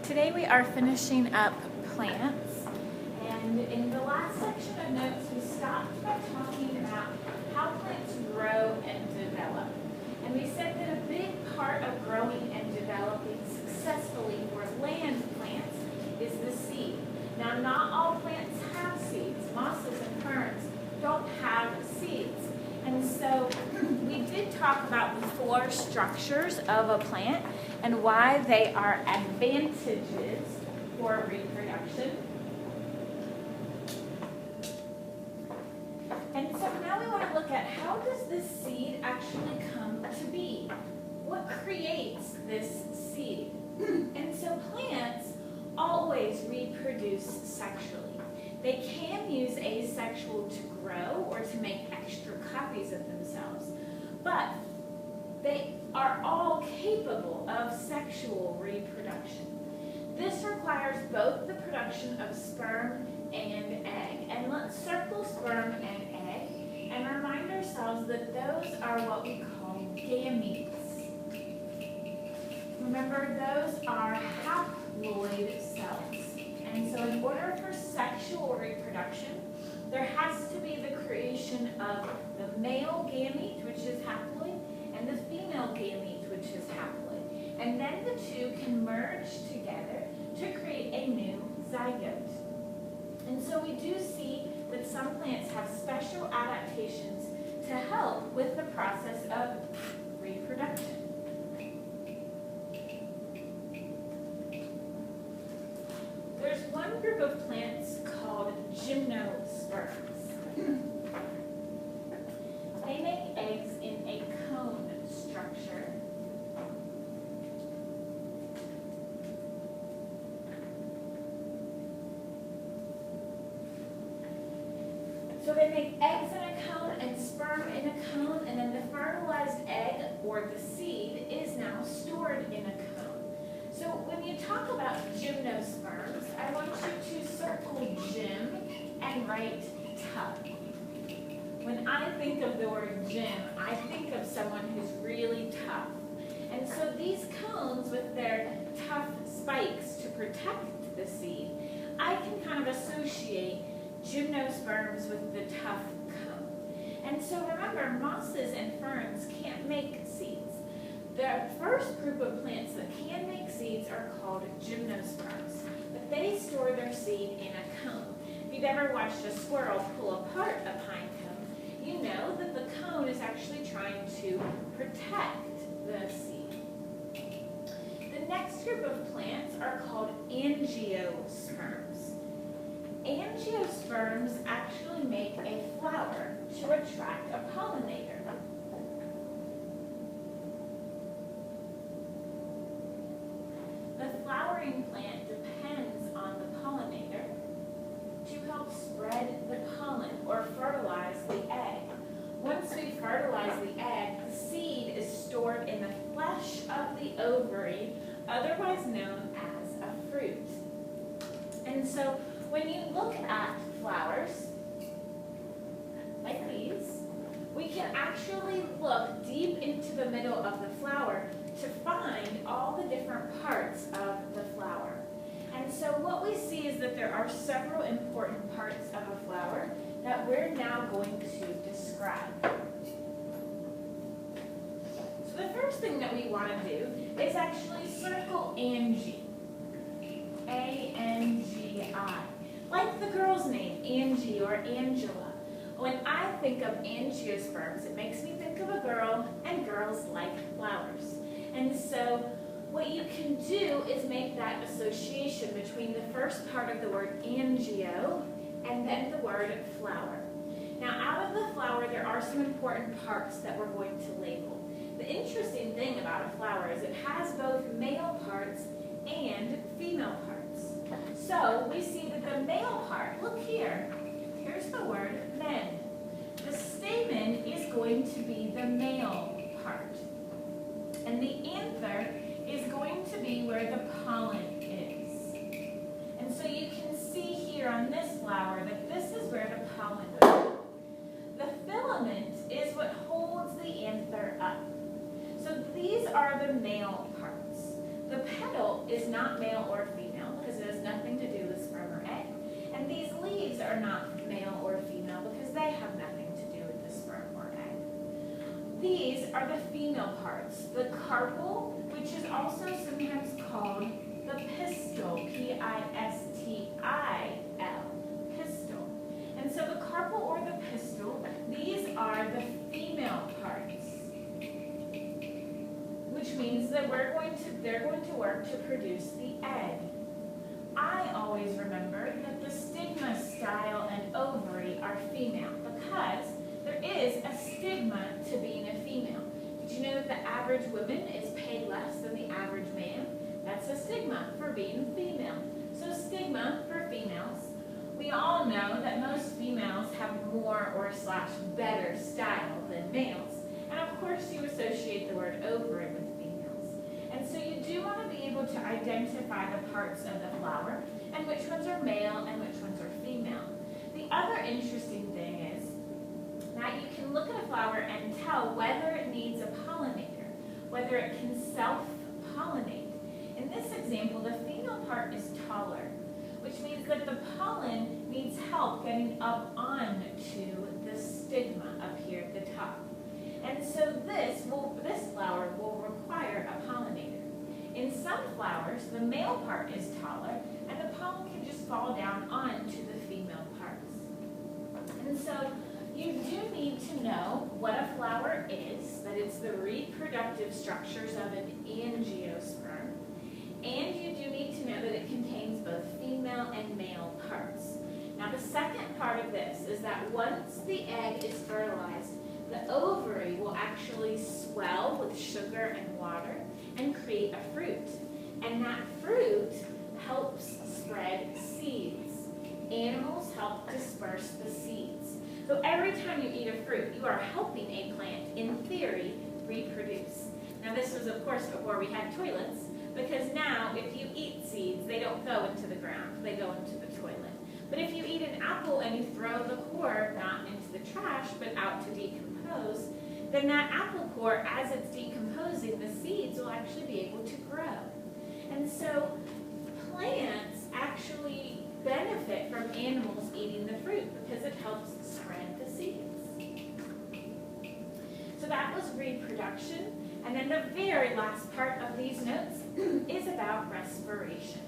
Today we are finishing up plants, and in the last section of notes we stopped by talking about how plants grow and develop. And we said that a big part of growing and developing successfully for land plants is the seed. Now, not all plants have seeds. Mosses and ferns don't have seeds. And so we did talk about the four structures of a plant and why they are advantages for reproduction. And so now we want to look at how does this seed actually come to be? What creates this seed? And so plants always reproduce sexually. They can use asexual to grow or to make extra copies of themselves, but they are all capable of sexual reproduction. This requires both the production of sperm and egg. And let's circle sperm and egg and remind ourselves that those are what we call gametes. Remember, those are haploid cells. And so in order for sexual reproduction, there has to be the creation of the male gamete, which is haploid, and the female gamete, which is haploid. And then the two can merge together to create a new zygote. And so we do see that some plants have special adaptations to help with the process of reproduction. There's one group of plants called gymnosperms. They make eggs in a cone structure. So they make eggs in a cone and sperm in a cone, and then the fertilized egg or the seed is now stored in a cone. So when you talk about gymnosperms, I want you to circle gym and write tough. When I think of the word gym, I think of someone who's really tough. And so these cones with their tough spikes to protect the seed, I can kind of associate gymnosperms with the tough cone. And so remember, mosses and ferns can't make seeds. The first group of plants that can make seeds are called gymnosperms, but they store their seed in a cone. If you've ever watched a squirrel pull apart a pine cone, you know that the cone is actually trying to protect the seed. The next group of plants are called angiosperms. Angiosperms actually make a flower to attract a pollinator. The flowering plant depends on the pollinator to help spread the pollen or fertilize the egg. Once we fertilize the egg, the seed is stored in the flesh of the ovary, otherwise known as a fruit. And so when you look at flowers, like these, we can actually look deep into the middle of the flower to find all the different parts of the flower. And so what we see is that there are several important parts of a flower that we're now going to describe. So the first thing that we want to do is actually circle Angie. A-N-G-I. Like the girl's name, Angie or Angela. When I think of angiosperms, it makes me think of a girl, and girls like flowers. And so what you can do is make that association between the first part of the word angio and then the word flower. Now, out of the flower, there are some important parts that we're going to label. The interesting thing about a flower is it has both male parts and female parts. So we see that the male part, look here, here's the word men. The stamen is going to be the male part. And the anther is going to be where the pollen is. And so you can see here on this flower that this is where the pollen is. The filament is what holds the anther up. So these are the male parts. The petal is not male or female because it has nothing to do with sperm or egg. And these leaves are not male or female because they have nothing to do with the sperm or egg. These are the female parts. The carpel, which is also sometimes called the pistil, P-I-S-T-I-L, pistil. And so the carpel or the pistil, these are the female parts, which means that they're going to work to produce the egg. I always remember that the stigma, style, and ovary are female because there is a stigma to being a female. Did you know that the average woman is paid less than the average man? That's a stigma for being female. So stigma for females. We all know that most females have more or / better style than males. And of course you associate the word ovary with females. And so you do want to be able to identify the parts of the flower and which ones are male and which ones are female. The other interesting thing is that you can look at a flower and tell whether it needs a pollinator, whether it can self-pollinate. In this example, the female part is taller, which means that the pollen needs help getting up onto the stigma up here at the top. And so this flower will require a pollinator. In some flowers, the male part is taller, and the pollen can just fall down onto the female parts. And so you do need to know what a flower is, that it's the reproductive structures of an angiosperm, and you do need to know that it contains both female and male parts. Now the second part of this is that once the egg is fertilized, the ovary will actually swell with sugar and water and create a fruit. And that fruit helps spread seeds. Animals help disperse the seeds. So every time you eat a fruit, you are helping a plant, in theory, reproduce. Now this was, of course, before we had toilets, because now if you eat seeds, they don't go into the ground, they go into the toilet. But if you eat an apple and you throw the core not into the trash, but out to decompose, then that apple core, as it's decomposing, the seeds will actually be able to grow. And so plants actually benefit from animals eating the fruit because it helps spread the seeds. So that was reproduction. And then the very last part of these notes is about respiration.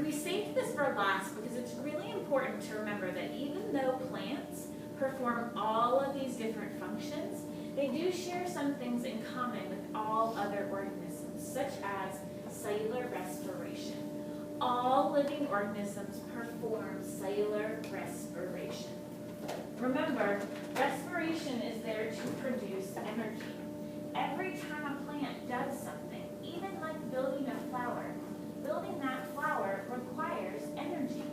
We saved this for last because it's really important to remember that even though plants perform all of these different functions, they do share some things in common with all other organisms, such as cellular respiration. All living organisms perform cellular respiration. Remember, respiration is there to produce energy. Every time a plant does something, even like building a flower, building that flower requires energy.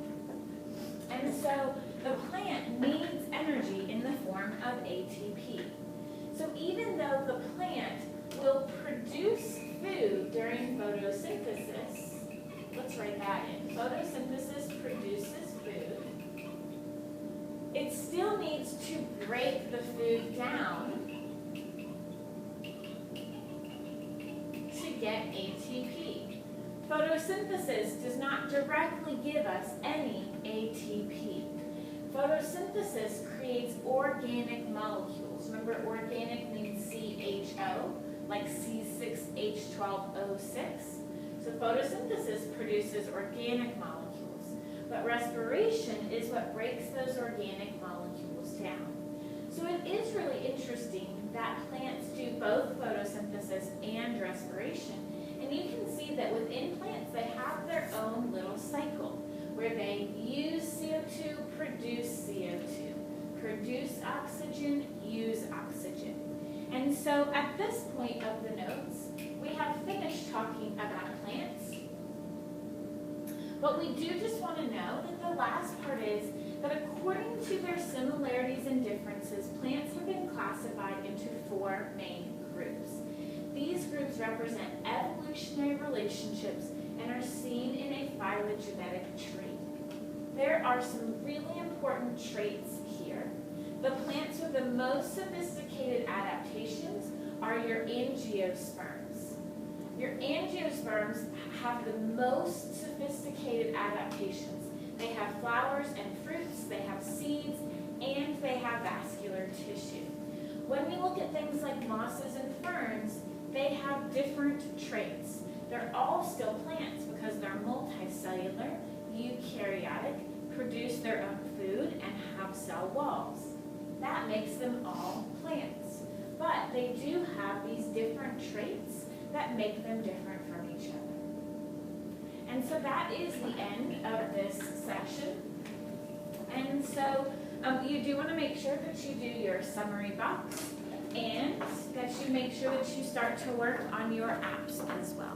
And so the plant needs energy in the form of ATP. So even though the plant will produce food during photosynthesis, let's write that in. Photosynthesis produces food. It still needs to break the food down to get ATP. Photosynthesis does not directly give us any ATP. Photosynthesis creates organic molecules. Remember, organic means CHO, like C6H12O6. So photosynthesis produces organic molecules, but respiration is what breaks those organic molecules down. So it is really interesting that plants do both photosynthesis and respiration. And you can see that within plants, they have their own little cycle where they use CO2, produce CO2, produce oxygen, use oxygen. And so at this point of the notes, we have finished talking about plants. But we do just want to know that the last part is that according to their similarities and differences, plants have been classified into 4 main groups. These groups represent evolutionary relationships and are seen in a phylogenetic tree. There are some really important traits here. The plants with the most sophisticated adaptations are your angiosperms. Your angiosperms have the most sophisticated adaptations. They have flowers and fruits, they have seeds, and they have vascular tissue. When we look at things like mosses and ferns, they have different traits. They're all still plants because they're multicellular, eukaryotic, produce their own food, and have cell walls. That makes them all plants. But they do have these different traits that make them different from each other. And so that is the end of this section. And so you do want to make sure that you do your summary box and that you make sure that you start to work on your apps as well.